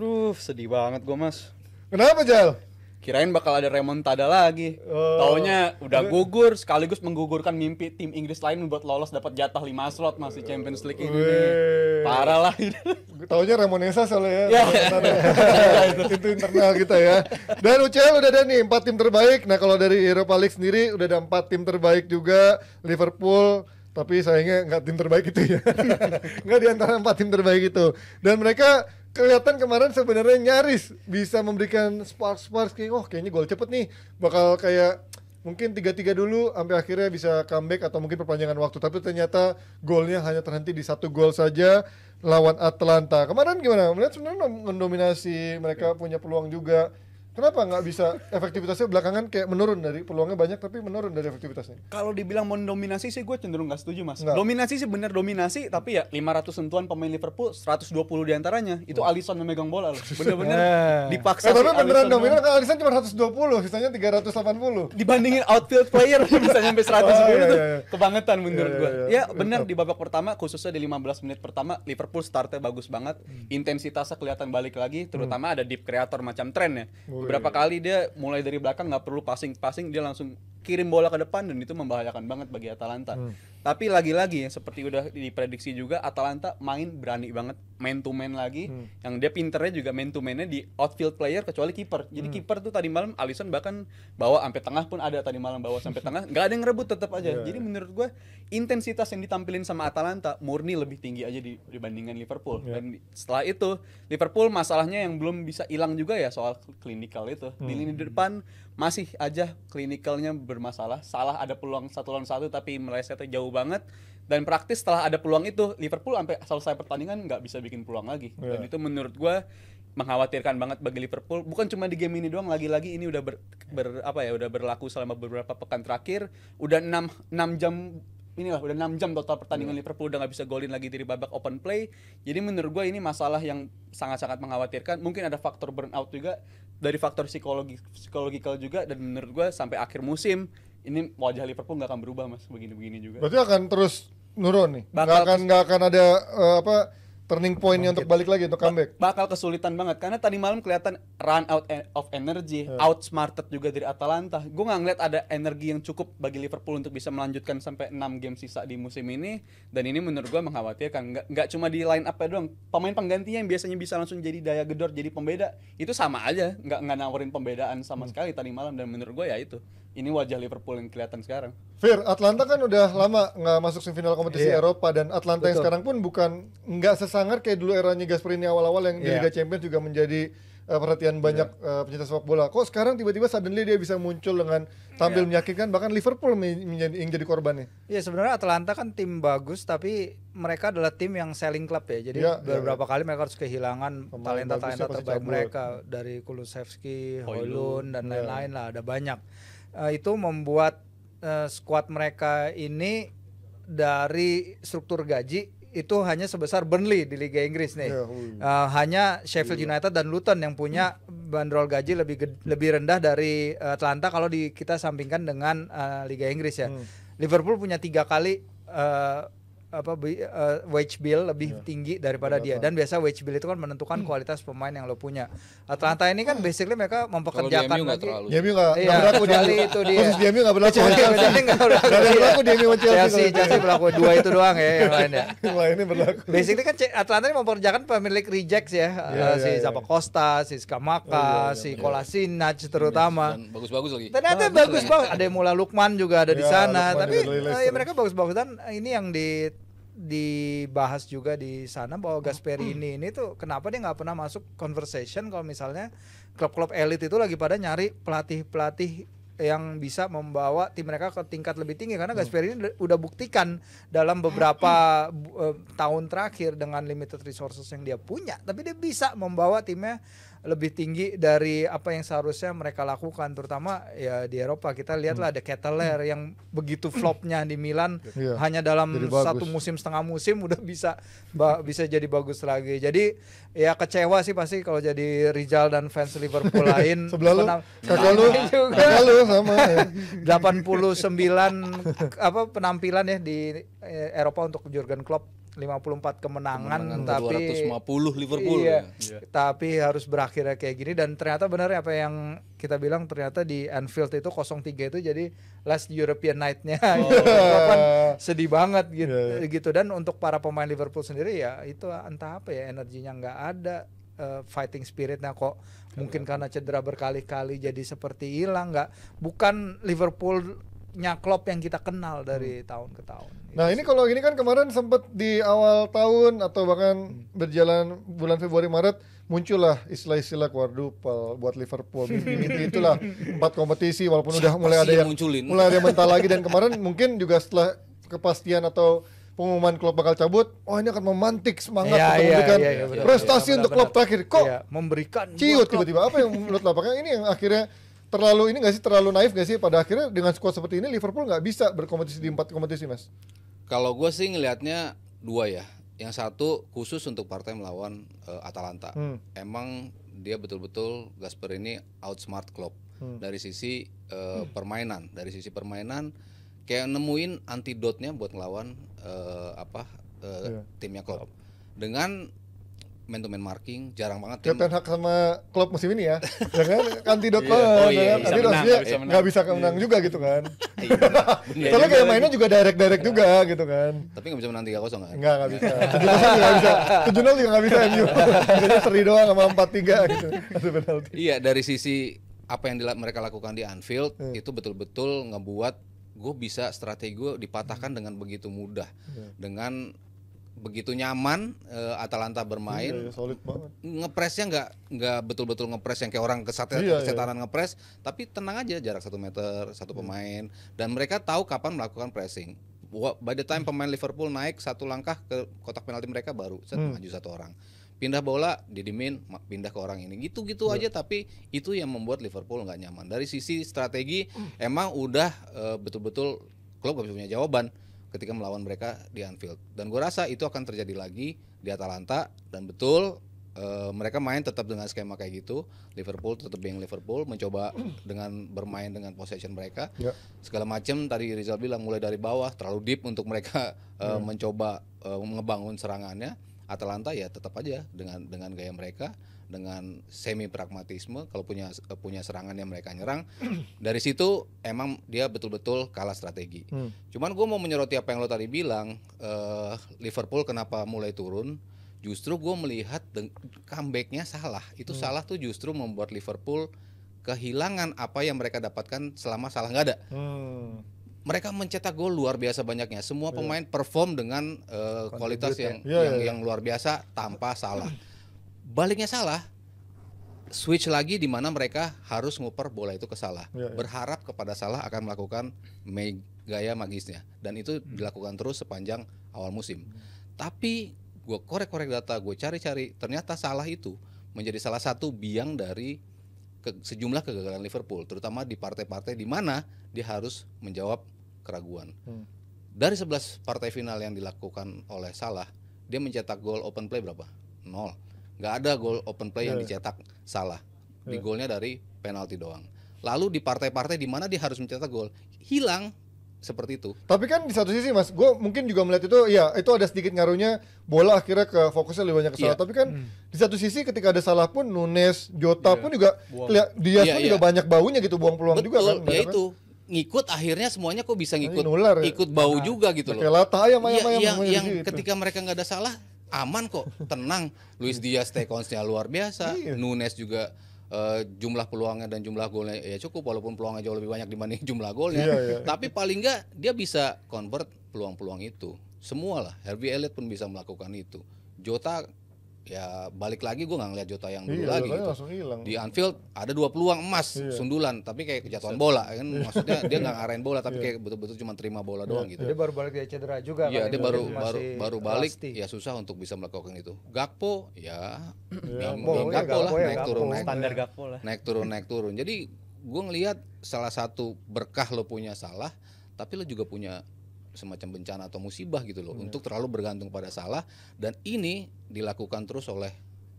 Aduh, sedih banget gue mas. Kenapa Jal? Kirain bakal ada remontada lagi. Taunya udah gugur, sekaligus menggugurkan mimpi tim Inggris lain buat lolos dapat jatah 5 slot masih Champions League ini. Parah lah. Taunya Ramonesa soalnya Ya. Itu internal kita ya. Dan UCL udah ada nih 4 tim terbaik. Nah kalau dari Europa League sendiri udah ada 4 tim terbaik juga. Liverpool, tapi sayangnya nggak tim terbaik itu ya. Nggak di antara 4 tim terbaik itu. Dan mereka kelihatan kemarin sebenarnya nyaris bisa memberikan spark kayak kayaknya gol cepet nih, bakal kayak mungkin 3-3 dulu sampai akhirnya bisa comeback atau mungkin perpanjangan waktu, tapi ternyata golnya hanya terhenti di 1 gol saja lawan Atalanta. Kemarin gimana? Melihat sebenarnya mendominasi, mereka punya peluang juga. Kenapa nggak bisa efektivitasnya belakangan kayak menurun, dari peluangnya banyak tapi menurun dari efektivitasnya? Kalau dibilang mendominasi sih gue cenderung nggak setuju mas. Nggak. Dominasi sih bener dominasi, tapi ya 500 sentuhan pemain Liverpool, 120 diantaranya itu Alisson yang megang bola loh. Bener-bener dipaksa. Tapi si beneran Alisson dominan kan Alisson cuma 120, sisanya 380. dibandingin outfield player bisa nyampe 100 gitu tuh iya. kebangetan menurut gue. Iya. Ya benar, di babak pertama khususnya di 15 menit pertama Liverpool startnya bagus banget, intensitasnya kelihatan balik lagi, terutama ada deep creator macam Trent ya. Beberapa kali dia mulai dari belakang nggak perlu passing, dia langsung kirim bola ke depan dan itu membahayakan banget bagi Atalanta. Tapi lagi-lagi seperti udah diprediksi juga, Atalanta main berani banget, man to man lagi. Yang dia pinternya juga man to man-nya di outfield player kecuali kiper. Jadi kiper tuh tadi malam Alisson bahkan bawa sampai tengah pun ada, tadi malam bawa sampai tengah, nggak ada yang ngerebut tetap aja. Jadi menurut gue intensitas yang ditampilin sama Atalanta murni lebih tinggi aja dibandingkan Liverpool. Dan setelah itu Liverpool masalahnya yang belum bisa hilang juga ya soal klinikal itu. Di lini depan masih aja klinikalnya bermasalah. Salah ada peluang 1 lawan 1 tapi melesetnya jauh banget. Dan praktis setelah ada peluang itu Liverpool sampai selesai pertandingan nggak bisa bikin peluang lagi. Dan itu menurut gue mengkhawatirkan banget bagi Liverpool. Bukan cuma di game ini doang, lagi-lagi ini udah udah berlaku selama beberapa pekan terakhir. Udah 6 jam udah 6 jam total pertandingan Liverpool udah nggak bisa golin lagi dari babak open play. Jadi menurut gue ini masalah yang sangat-sangat mengkhawatirkan. Mungkin ada faktor burnout juga, dari faktor psikologikal juga, dan menurut gue sampai akhir musim ini wajah Liverpool nggak akan berubah mas, begini-begini juga. Berarti akan terus nurun nih. Nggak akan ada turning point-nya untuk balik lagi, untuk comeback. Bakal kesulitan banget karena tadi malam kelihatan run out of energy, outsmarted juga dari Atalanta. Gue nggak ngeliat ada energi yang cukup bagi Liverpool untuk bisa melanjutkan sampai 6 game sisa di musim ini. Dan ini menurut gue mengkhawatirkan. Nggak cuma di line up-nya doang, pemain penggantinya yang biasanya bisa langsung jadi daya gedor, jadi pembeda, itu sama aja nggak nawarin pembedaan sama sekali tadi malam. Dan menurut gue ya itu, ini wajah Liverpool yang kelihatan sekarang. Fir, Atlanta kan udah lama nggak masuk semifinal kompetisi Eropa, dan Atlanta yang sekarang pun nggak sesangar kayak dulu eranya Gasperini awal-awal yang di Liga Champions juga menjadi perhatian banyak pencinta sepak bola. Kok sekarang tiba-tiba suddenly dia bisa muncul dengan tampil meyakinkan, bahkan Liverpool yang jadi korbannya. Iya, sebenarnya Atalanta kan tim bagus, tapi mereka adalah tim yang selling club ya. Jadi beberapa kali mereka harus kehilangan talenta-talenta terbaik mereka, dari Kulusevski, Højlund dan lain-lain lah, ada banyak. Itu membuat skuad mereka ini dari struktur gaji itu hanya sebesar Burnley di Liga Inggris nih. Hanya Sheffield United dan Luton yang punya bandrol gaji lebih rendah dari Atlanta kalau kita sampingkan dengan Liga Inggris ya. Liverpool punya 3 kali wage bill lebih tinggi daripada dia, dan biasa wage bill itu kan menentukan kualitas pemain yang lo punya. Atlanta ini kan basically mereka mempekerjakan lagi. DMU nggak berlaku itu dia. Posisi DMU nggak berlaku. Nggak berlaku DMU Chelsea berlaku 2 itu doang ya, yang lain ya. Yang lainnya berlaku. Basically kan Atlanta ini mempekerjakan pemilik rejects ya, si Zappacosta, si Skamaka, si Kolasinac terutama. Dan bagus-bagus lagi. Ternyata bagus banget. Ada Mula Lukman juga ada di sana, tapi mereka bagus-bagus. Dan ini yang dibahas juga di sana bahwa Gasperini ini tuh kenapa dia nggak pernah masuk conversation kalau misalnya klub-klub elit itu lagi pada nyari pelatih-pelatih yang bisa membawa tim mereka ke tingkat lebih tinggi, karena Gasperini udah buktikan dalam beberapa tahun terakhir dengan limited resources yang dia punya, tapi dia bisa membawa timnya lebih tinggi dari apa yang seharusnya mereka lakukan, terutama ya di Eropa. Kita lihatlah ada Ketelaere yang begitu flopnya di Milan, hanya dalam 1 musim setengah musim udah bisa jadi bagus lagi. Jadi ya kecewa sih pasti kalau jadi Rizal dan fans Liverpool lain. Sebelah lu, kakak lu sama ya. 89 penampilan ya di Eropa untuk Jurgen Klopp 54 kemenangan Kemenangan tapi 250 Liverpool. iya, Ya. tapi harus berakhir kayak gini dan ternyata benar apa yang kita bilang ternyata di Anfield itu 0-3 itu jadi last European night-nya. Kan sedih banget gitu, gitu dan untuk para pemain Liverpool sendiri ya itu entah apa ya energinya nggak ada, fighting spiritnya kok mungkin karena cedera berkali-kali jadi seperti hilang, bukan Liverpoolnya Klopp yang kita kenal dari tahun ke tahun. Nah ini kalau gini kan kemarin sempat di awal tahun atau bahkan berjalan bulan Februari Maret muncullah istilah-istilah quadruple buat Liverpool. Mimpi itulah 4 kompetisi walaupun udah mulai ada yang mental lagi dan kemarin mungkin juga setelah kepastian atau pengumuman Klopp bakal cabut, ini akan memantik semangat untuk memberikan prestasi untuk Klopp terakhir. Kok memberikan ciut tiba-tiba apa yang menurut lo? Apakah ini yang akhirnya terlalu naif nggak sih pada akhirnya dengan skuad seperti ini Liverpool nggak bisa berkompetisi di 4 kompetisi, Mas? Kalau gue sih ngelihatnya dua ya. Yang satu khusus untuk partai melawan Atalanta. Emang dia betul-betul Gasperini outsmart Klopp dari sisi permainan. Dari sisi permainan kayak nemuin antidotnya buat ngelawan timnya Klopp. Dengan man-to-man marking jarang banget Ten Hag sama Klopp musim ini ya. Jangan antidot banget. Antidotnya nggak bisa menang juga gitu kan. Soalnya kayak mainnya juga direct juga gitu kan. Tapi nggak bisa menang 3-0 kan? Nggak bisa. 7-0 juga nggak bisa. 7-0 juga nggak bisa MU. Jadi seri doang sama 4-3 gitu. Iya, dari sisi apa yang mereka lakukan di Anfield itu betul-betul ngebuat gue bisa strategi gue dipatahkan dengan begitu mudah. Dengan begitu nyaman Atalanta bermain, solid banget. Ngepresnya nggak betul-betul ngepres yang kayak orang kesetanan ngepres, tapi tenang aja jarak 1 meter satu pemain dan mereka tahu kapan melakukan pressing. By the time pemain Liverpool naik 1 langkah ke kotak penalti mereka baru maju 1 orang. Pindah bola didimin, pindah ke orang ini. Gitu-gitu aja tapi itu yang membuat Liverpool nggak nyaman. Dari sisi strategi emang udah betul-betul klub gak bisa punya jawaban ketika melawan mereka di Anfield. Dan gue rasa itu akan terjadi lagi di Atalanta dan betul mereka main tetap dengan skema kayak gitu. Liverpool tetap being Liverpool, mencoba dengan bermain dengan possession mereka. Segala macam tadi Rizal bilang mulai dari bawah terlalu deep untuk mereka mencoba ngebangun serangannya. Atalanta ya tetap aja dengan gaya mereka, dengan semi pragmatisme. Kalau punya serangan yang mereka nyerang, dari situ emang dia betul-betul kalah strategi. Cuman gue mau menyoroti apa yang lo tadi bilang, Liverpool kenapa mulai turun? Justru gue melihat comebacknya salah. Itu salah tuh justru membuat Liverpool kehilangan apa yang mereka dapatkan selama Salah nggak ada. Mereka mencetak gol luar biasa banyaknya. Semua pemain perform dengan kualitas yang luar biasa tanpa Salah. Baliknya Salah, switch lagi di mana mereka harus nguper bola itu ke Salah. Berharap kepada Salah akan melakukan gaya magisnya. Dan itu dilakukan terus sepanjang awal musim. Tapi gue korek-korek data, gue cari-cari, ternyata Salah itu menjadi salah satu biang dari sejumlah kegagalan Liverpool, terutama di partai-partai di mana dia harus menjawab keraguan. Dari 11 partai final yang dilakukan oleh Salah, dia mencetak gol open play berapa? 0. Nggak ada gol open play yang dicetak Salah. Di golnya dari penalti doang. Lalu di partai-partai di mana dia harus mencetak gol, hilang seperti itu. Tapi kan di satu sisi Mas, gue mungkin juga melihat itu, ya itu ada sedikit ngaruhnya bola akhirnya ke fokusnya lebih banyak ke Salah. Tapi kan di satu sisi ketika ada Salah pun Nunes, Jota pun juga Diaz pun juga banyak baunya gitu, buang peluang juga kan. Ya itu ngikut akhirnya semuanya kok bisa ngikut nular, ikut bau juga gitu loh. Kayak latah ayam yang ketika mereka nggak ada Salah aman kok, tenang. Luis Diaz take-onsnya luar biasa, Nunes juga jumlah peluangnya dan jumlah golnya ya cukup, walaupun peluangnya jauh lebih banyak dibanding jumlah golnya. Tapi paling enggak dia bisa convert peluang-peluang itu. Semua lah, Harvey Elliott pun bisa melakukan itu. Jota ya balik lagi, gue nggak ngeliat Jota yang dulu lagi gitu. Di Anfield ada 2 peluang emas sundulan, tapi kayak kejatuhan bola kan. Maksudnya dia nggak ngarahin bola, tapi kayak betul-betul cuma terima bola doang gitu. Dia baru balik dari cedera juga. Iya, dia baru balik lasti. Ya susah untuk bisa melakukan itu. Gakpo ya Gakpo lah, standar Gakpo lah. Naik turun. Jadi gue ngelihat salah satu berkah lo punya Salah, tapi lo juga punya semacam bencana atau musibah gitu loh, untuk terlalu bergantung pada Salah. Dan ini dilakukan terus oleh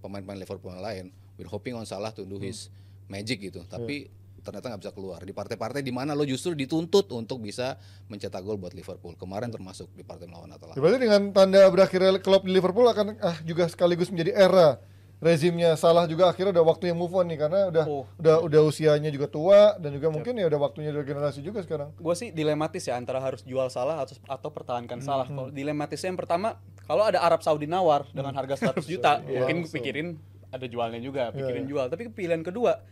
pemain-pemain Liverpool yang lain. We're hoping on Salah to do his magic gitu. Tapi ternyata nggak bisa keluar di partai-partai di mana lo justru dituntut untuk bisa mencetak gol buat Liverpool. Kemarin termasuk di partai melawan Atalanta. Berarti dengan tanda berakhirnya Klopp di Liverpool akan juga sekaligus menjadi era rezimnya Salah juga akhirnya udah waktunya move on nih karena udah usianya juga tua dan juga mungkin ya udah waktunya regenerasi juga sekarang. Gue sih dilematis ya antara harus jual Salah atau pertahankan Salah. Kalau dilematisnya yang pertama, kalau ada Arab Saudi nawar dengan harga 100 juta, mungkin pikirin ada jualnya juga, pikirin jual. Tapi pilihan kedua,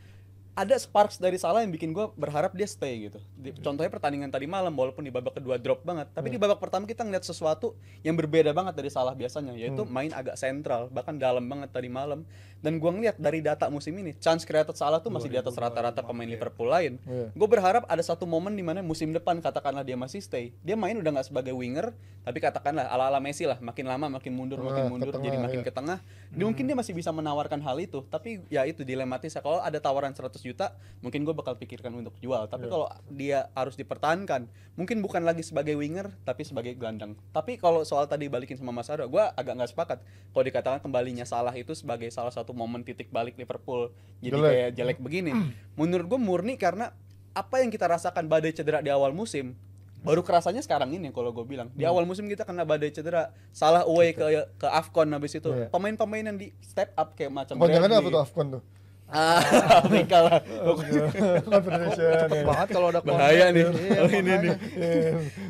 ada sparks dari Salah yang bikin gue berharap dia stay gitu. Contohnya pertandingan tadi malam, walaupun di babak kedua drop banget, tapi di babak pertama kita ngeliat sesuatu yang berbeda banget dari Salah biasanya, yaitu main agak sentral, bahkan dalam banget tadi malam. Dan gue ngeliat dari data musim ini, chance created Salah tuh masih di atas rata-rata pemain Liverpool lain. Gue berharap ada satu momen di mana musim depan katakanlah dia masih stay, dia main udah nggak sebagai winger, tapi katakanlah ala-ala Messi lah, makin lama makin mundur, jadi makin ke tengah. Mungkin dia masih bisa menawarkan hal itu, tapi ya itu dilematis ya. Kalau ada tawaran 100 juta, mungkin gue bakal pikirkan untuk jual. Tapi kalau dia harus dipertahankan, mungkin bukan lagi sebagai winger, tapi sebagai gelandang. Tapi kalau soal tadi balikin sama Mas Ardo, gue agak nggak sepakat kalau dikatakan kembalinya Salah itu sebagai salah satu momen titik balik Liverpool jadi kayak jelek begini. Menurut gue murni karena apa yang kita rasakan badai cedera di awal musim baru kerasanya sekarang ini kalau gue bilang. Di awal musim kita kena badai cedera, Salah away ke AFCON habis itu. Pemain-pemain yang di step up kayak macam Kepanjangannya apa tuh AFCON tuh? Afrika lah. Cepet banget kalau ada bahaya nih. Ini nih.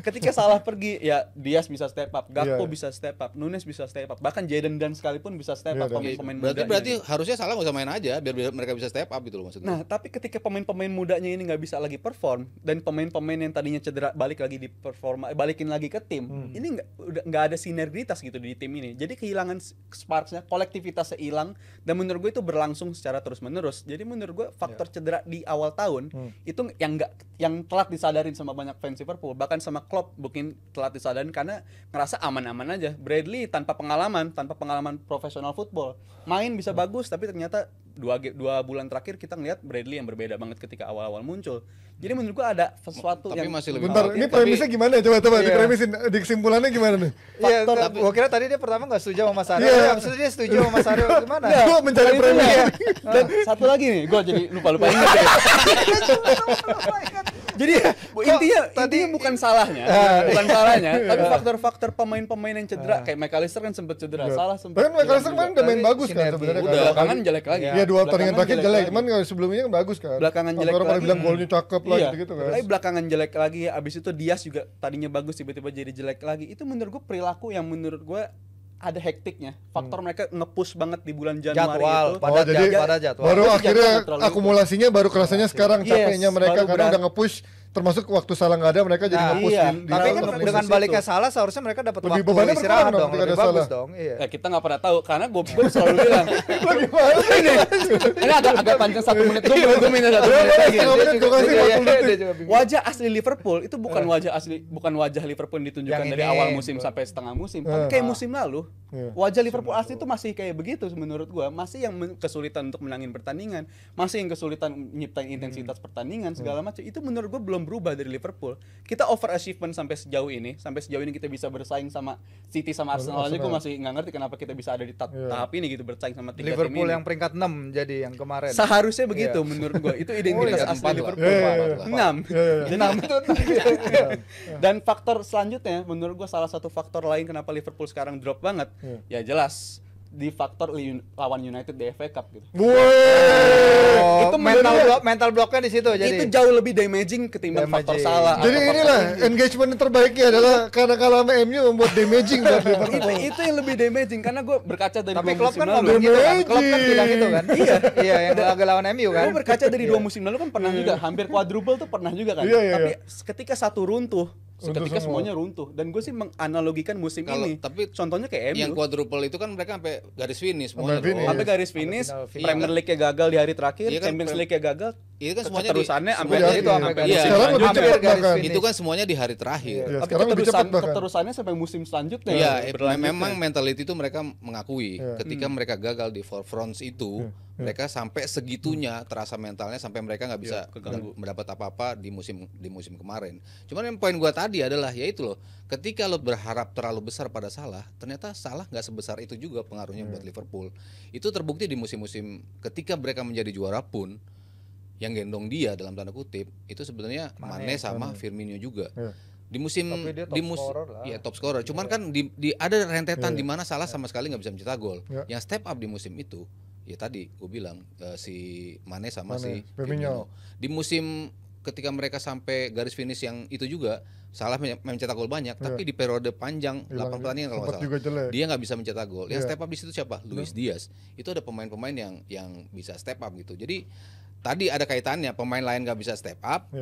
Ketika Salah pergi, ya Diaz bisa step up, Gakpo bisa step up, Nunes bisa step up, bahkan Jadon Dan sekalipun bisa step up pemain-pemain muda. Berarti harusnya Salah nggak usah main aja biar mereka bisa step up gitu loh maksudnya. Nah, tapi ketika pemain-pemain mudanya ini nggak bisa lagi perform dan pemain-pemain yang tadinya cedera balik lagi di performa, balikin lagi ke tim, ini nggak ada sinergitas gitu di tim ini. Jadi kehilangan sparksnya, kolektivitasnya hilang, dan menurut gue itu berlangsung secara terus-menerus. Jadi menurut gue faktor cedera di awal tahun itu yang telat disadarin sama banyak fans Liverpool, bahkan sama Klopp mungkin telat disadarin karena ngerasa aman-aman aja. Bradley tanpa pengalaman profesional football, main bisa bagus tapi ternyata dua bulan terakhir kita ngeliat Bradley yang berbeda banget ketika awal-awal muncul. Jadi menurut gua ada sesuatu tapi yang masih lebih bentar, ini premisnya gimana? Coba dipremisin, di kesimpulannya gimana nih? Iya, gua kira tadi dia pertama nggak setuju sama Mas Aryo, habis itu dia setuju sama Mas Aryo. Gimana? Gua mencari premis. Dan satu lagi nih, gua jadi lupa ingat ya. Jadi intinya bukan salahnya, tapi faktor-faktor pemain-pemain yang cedera kayak McAllister kan sempet cedera, Salah sempet. Tapi McAllister kemarin udah main bagus kan sebenarnya. Udah belakangan jelek lagi. Iya, 2 pertandingan terakhir jelek, cuman sebelumnya kan bagus kan. Belakangan jelek lagi. Orang bilang golnya cakep lah gitu kan. Tapi belakangan jelek lagi, abis itu Diaz juga tadinya bagus tiba-tiba jadi jelek lagi. Itu menurut gue perilaku yang menurut gue ada hektiknya. Faktor mereka nge-push banget di bulan Januari itu. Pada jadwal. Baru akhirnya akumulasinya baru kerasanya sekarang capeknya mereka karena udah nge-push. Termasuk waktu Salah nggak ada mereka jadi nge-push. Tapi kan dengan baliknya Salah seharusnya mereka dapat waktu istirahat dong, lebih bagus dong. Iya. Kita nggak pernah tahu karena gue selalu bilang. Ini agak panjang 1 menit. Gue minta 1 menit lagi. Wajah asli Liverpool itu bukan wajah Liverpool yang ditunjukkan dari awal musim sampai setengah musim. Kayak musim lalu. Wajah Liverpool asli itu masih kayak begitu menurut gue. Masih yang kesulitan untuk menangin pertandingan, masih yang kesulitan nyiptain intensitas pertandingan segala macam. Itu menurut gue belum berubah dari Liverpool. Kita over achievement sampai sejauh ini kita bisa bersaing sama City sama Arsenal aja. Gue masih nggak ngerti kenapa kita bisa ada di tahap ini gitu, bersaing sama 3 tim ini. Liverpool yang peringkat 6 jadi yang kemarin. Seharusnya begitu menurut gue. Itu identitas asli Liverpool. 6. Dan faktor selanjutnya menurut gue salah satu faktor lain kenapa Liverpool sekarang drop banget. Ya jelas di faktor lawan United di FA Cup gitu. Itu mental blocknya di situ. Jadi itu jauh lebih damaging ketimbang faktor Salah. Jadi inilah engagement yang terbaiknya adalah karena kalah sama MU membuat damaging buat Liverpool. Itu yang lebih damaging karena gue berkaca dari tapi 2 Klopp musim kan lalu. gitu kan. Klopp kan bilang gitu kan. Iya, yang laga lawan MU kan. Gue berkaca dari 2 musim lalu kan pernah juga hampir quadruple tuh pernah juga kan. Tapi ketika satu runtuh seketika semuanya runtuh. Dan gue sih menganalogikan musim ini. Tapi contohnya kayak MU. Yang quadruple itu kan mereka sampai garis finish semuanya. Sampai garis finish, Premier League-nya gagal di hari terakhir, Champions League-nya gagal. Itu kan semuanya keterusannya sampai itu kan semuanya di hari terakhir. Tapi keterusannya sampai musim selanjutnya. Iya, memang mentality itu mereka mengakui ketika mereka gagal di forefront itu, mereka sampai segitunya terasa mentalnya sampai mereka nggak bisa mendapat apa-apa di musim kemarin. Cuman yang poin gua tadi adalah yaitu loh, ketika lo berharap terlalu besar pada Salah, ternyata Salah nggak sebesar itu juga pengaruhnya buat Liverpool. Itu terbukti di musim-musim ketika mereka menjadi juara pun. yang gendong dia dalam tanda kutip itu sebenarnya Mane sama Firmino juga. Di musim Tapi dia top scorer lah. ya top scorer. Cuman kan di ada rentetan di mana Salah sama sekali nggak bisa mencetak gol. Yang step up di musim itu ya tadi gue bilang si Mane sama si Firmino. Di musim ketika mereka sampai garis finish yang itu juga Salah mencetak gol banyak, tapi di periode panjang 8 pertandingan kalau nggak salah dia nggak bisa mencetak gol. Yang step up di situ siapa? Luis Diaz. Itu ada pemain-pemain yang bisa step up gitu. Jadi tadi ada kaitannya, pemain lain nggak bisa step up,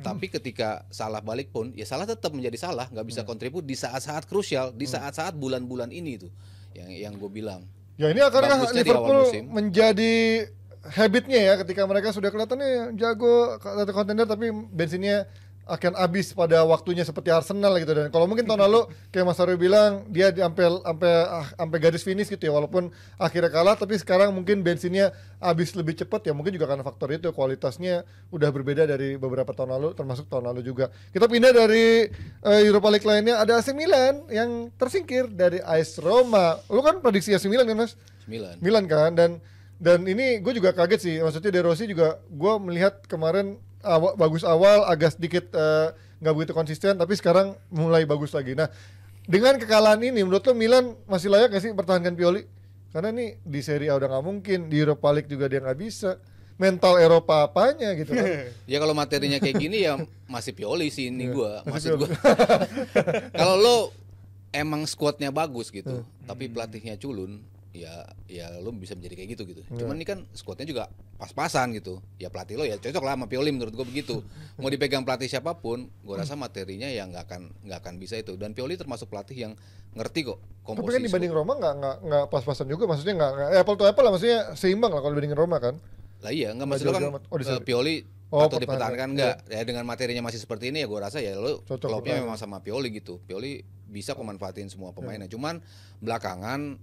tapi ketika Salah balik pun, ya Salah tetap menjadi Salah, nggak bisa kontribut di saat-saat krusial, di saat-saat bulan-bulan ini tuh, yang gue bilang. Ya ini akankah Liverpool menjadi habitnya ya, ketika mereka sudah kelihatannya jago, kontender, tapi bensinnya akan habis pada waktunya seperti Arsenal gitu. Dan kalau mungkin tahun lalu kayak Mas Aryo bilang dia sampai garis finish gitu ya, walaupun akhirnya kalah, tapi sekarang mungkin bensinnya habis lebih cepat ya, mungkin juga karena faktor itu kualitasnya udah berbeda dari beberapa tahun lalu, termasuk tahun lalu juga. Kita pindah dari Europa League lainnya, ada AC Milan yang tersingkir dari AS Roma. Lu kan prediksi AC Milan kan Mas? Milan kan, dan ini gue juga kaget sih, maksudnya De Rossi juga gue melihat kemarin bagus awal, agak sedikit nggak begitu konsisten, tapi sekarang mulai bagus lagi. Nah, dengan kekalahan ini, menurut lo Milan masih layak nggak sih pertahankan Pioli? Karena nih di Serie A udah nggak mungkin, di Europa League juga dia nggak bisa. Mental Eropa apanya gitu kan? Ya kalau materinya kayak gini ya masih Pioli sih ini maksud gue. Kalau lo emang skuadnya bagus gitu, tapi pelatihnya culun, ya lo bisa menjadi kayak gitu. Cuman ini kan skuadnya juga pas-pasan gitu. Ya pelatih lo ya cocok lah sama Pioli menurut gue begitu. Mau dipegang pelatih siapapun, gue rasa materinya ya nggak akan bisa itu. Dan Pioli termasuk pelatih yang ngerti kok komposisi. Tapi kan dibanding Roma nggak pas-pasan juga, maksudnya nggak apple to apple lah, maksudnya seimbang lah kalau dibanding Roma kan. Lah iya, nggak maksud lo kan Pioli atau dipertahankan enggak ya dengan materinya masih seperti ini ya gue rasa ya lo klubnya memang sama Pioli gitu. Pioli bisa memanfaatin semua pemainnya. Cuman belakangan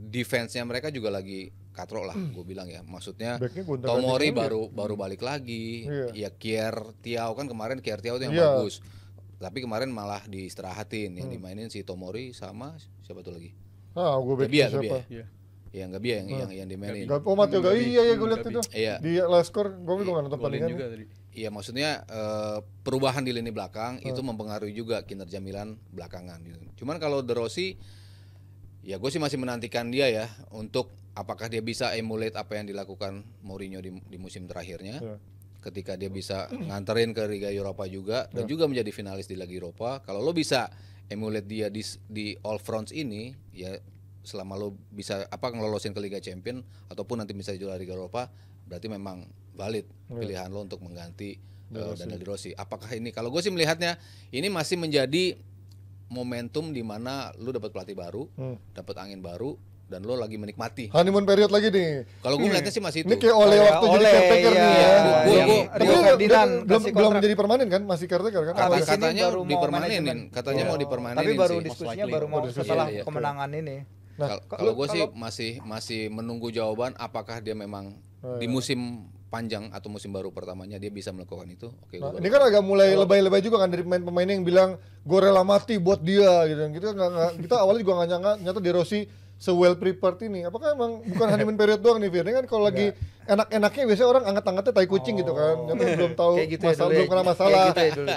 defense-nya mereka juga lagi katrok lah, gue bilang ya. Maksudnya Tomori baru balik lagi. Ya Kier Tiao kan kemarin Kier Tiao itu yang bagus. Tapi kemarin malah diistirahatin, yang dimainin si Tomori sama siapa tuh lagi? Gue siapa? Ya nggak biar yang dimainin. Oh Matteo Gavi, iya gue lihat itu. Di last score gue nggak nonton pertandingan. Iya maksudnya perubahan di lini belakang itu mempengaruhi juga kinerja Milan belakangan. Cuman kalau De Rossi, ya gue sih masih menantikan dia ya untuk apakah dia bisa emulate apa yang dilakukan Mourinho di musim terakhirnya. Ketika dia bisa nganterin ke Liga Eropa juga dan juga menjadi finalis di Liga Eropa. Kalau lo bisa emulate dia di All Fronts ini, ya selama lo bisa ngelolosin ke Liga Champion ataupun nanti bisa juara Liga Eropa, berarti memang valid pilihan lo untuk mengganti Daniel De Rossi. Apakah ini, kalau gue sih melihatnya ini masih menjadi momentum di mana lu dapat pelatih baru, dapat angin baru, dan lu lagi menikmati. Honeymoon period lagi nih. Kalau gue melihatnya sih masih itu. Ini kayak waktu jadi caretaker nih ya. Belum menjadi permanen kan, masih caretaker kan? Katanya dipermanenin, katanya mau dipermanenin. Tapi baru diskusinya baru mau setelah kemenangan ini. Kalau gue sih masih menunggu jawaban apakah dia memang di musim panjang atau musim baru pertamanya dia bisa melakukan itu. Oke, ini kan agak mulai lebay-lebay juga kan dari pemain-pemain yang bilang gue rela mati buat dia gitu. Kita awalnya juga nggak nyangka De Rossi well prepared ini. Apakah emang bukan honeymoon period doang nih Fir? Ini kan kalau lagi enak-enaknya biasanya orang angkat-angkatnya tai kucing gitu kan. Nyata belum tahu gitu masalah, belum kena masalah.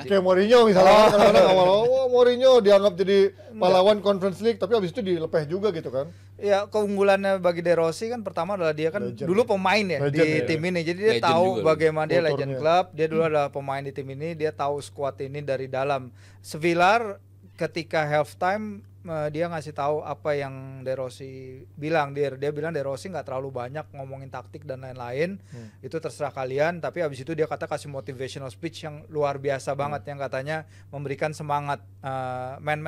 Kayak Mourinho misalnya kadang-kadang awal Mourinho dianggap jadi pahlawan Conference League, tapi habis itu dilepeh juga gitu kan. Ya keunggulannya bagi De Rossi kan pertama adalah dia kan dulu pemain ya di tim ini. Jadi dia Legend tahu juga, bagaimana dia legend club. Dia dulu adalah pemain di tim ini, dia tahu squad ini dari dalam. Sevillar ketika halftime dia ngasih tahu apa yang De Rossi bilang. Dia bilang De Rossi nggak terlalu banyak ngomongin taktik dan lain-lain. Itu terserah kalian. Tapi abis itu dia kasih motivational speech yang luar biasa banget, yang katanya memberikan semangat. Man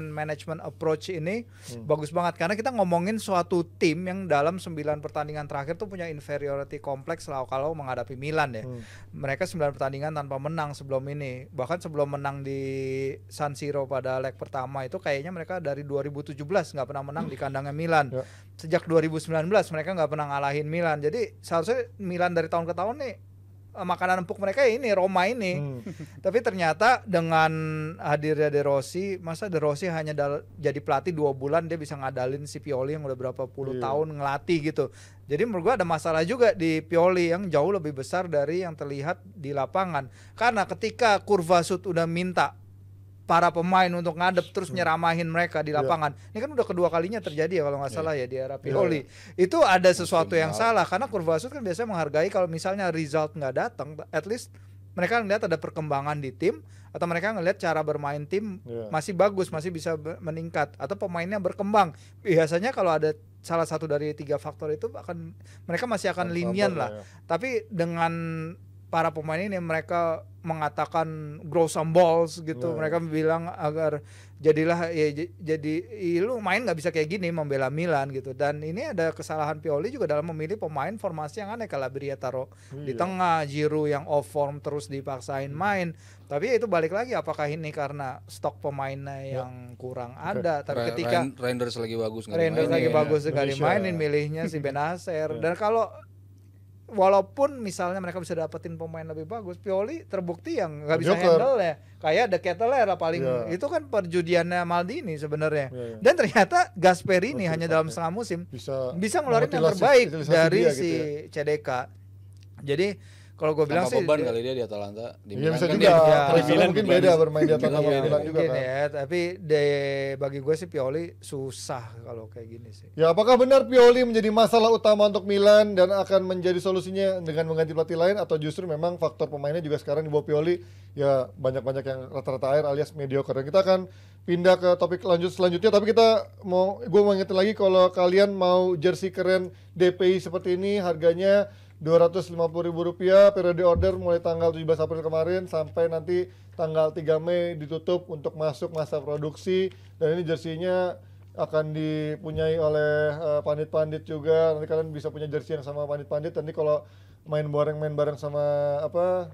management approach ini bagus banget karena kita ngomongin suatu tim yang dalam 9 pertandingan terakhir tuh punya inferiority complex kalau menghadapi Milan ya. Mereka 9 pertandingan tanpa menang sebelum ini. Bahkan sebelum menang di San Siro pada leg pertama itu kayaknya mereka dari 2017 nggak pernah menang di kandangnya Milan. Sejak 2019 mereka nggak pernah ngalahin Milan. Jadi seharusnya Milan dari tahun ke tahun nih makanan empuk mereka ini Roma ini. Tapi ternyata dengan hadirnya De Rossi, masa De Rossi hanya jadi pelatih 2 bulan dia bisa ngadalin si Pioli yang udah berapa puluh tahun ngelatih gitu. Jadi menurut gua ada masalah juga di Pioli yang jauh lebih besar dari yang terlihat di lapangan. Karena ketika Kurvasut udah minta para pemain untuk ngadep terus nyeramahin mereka di lapangan. Ini kan udah kedua kalinya terjadi ya kalau nggak salah ya di era Pioli. Itu ada sesuatu yang salah karena Kurvasut kan biasanya menghargai kalau misalnya result nggak datang, at least mereka ngelihat ada perkembangan di tim atau mereka ngelihat cara bermain tim masih bagus, masih bisa meningkat atau pemainnya berkembang. Biasanya kalau ada salah satu dari 3 faktor itu mereka masih akan lenient lah. Tapi dengan para pemain ini mereka mengatakan grow some balls gitu. Mereka bilang agar jadilah jadi lu main nggak bisa kayak gini membela Milan gitu. Dan ini ada kesalahan Pioli juga dalam memilih pemain formasi yang aneh. Calabria taruh di tengah, Giroud yang off form terus dipaksain main. Tapi itu balik lagi apakah ini karena stok pemainnya yang kurang ada. Tapi ketika Reinders lagi bagus sekali mainin milihnya si Benacer. Dan kalau walaupun misalnya mereka bisa dapetin pemain lebih bagus, Pioli terbukti yang nggak bisa handle ya. Kayak The Ketelaere lah paling itu kan perjudiannya Maldini sebenarnya. Dan ternyata Gasperini hanya dalam setengah musim bisa ngeluarin yang terbaik dari si CDK. Jadi kalau gue bilang sih beban kali dia di Atalanta di Milan bisa kan juga di Milan mungkin beda bermain di Atalanta sama Milan juga kan ya, tapi bagi gue sih Pioli susah kalau kayak gini sih. Ya apakah benar Pioli menjadi masalah utama untuk Milan dan akan menjadi solusinya dengan mengganti pelatih lain atau justru memang faktor pemainnya juga sekarang di bawah Pioli ya banyak-banyak yang rata-rata air alias mediocre. Dan kita akan pindah ke topik selanjutnya tapi gue mau ingetin lagi kalau kalian mau jersey keren DPI seperti ini harganya Rp250.000 periode order mulai tanggal 17 April kemarin sampai nanti tanggal 3 Mei ditutup untuk masuk masa produksi dan ini jersinya akan dipunyai oleh pandit-pandit juga. Nanti kalian bisa punya jersey yang sama pandit-pandit. Nanti kalau main bareng sama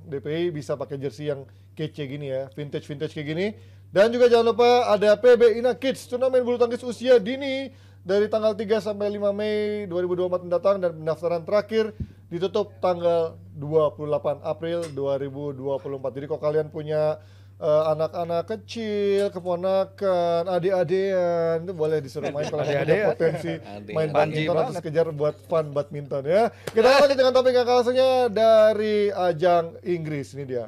DPI bisa pakai jersey yang kece gini ya, vintage kayak gini. Dan juga jangan lupa ada PB Ina Kids, turnamen bulu tangkis usia dini dari tanggal 3 sampai 5 Mei 2024 mendatang dan pendaftaran terakhir ditutup tanggal 28 April 2024. Jadi kalau kalian punya anak-anak kecil, keponakan, adik-adian itu boleh disuruh main kalau ada potensi main badminton atau sekejar buat fun badminton ya. Kita lanjut dengan topik yang kalah satunya dari ajang Inggris ini dia.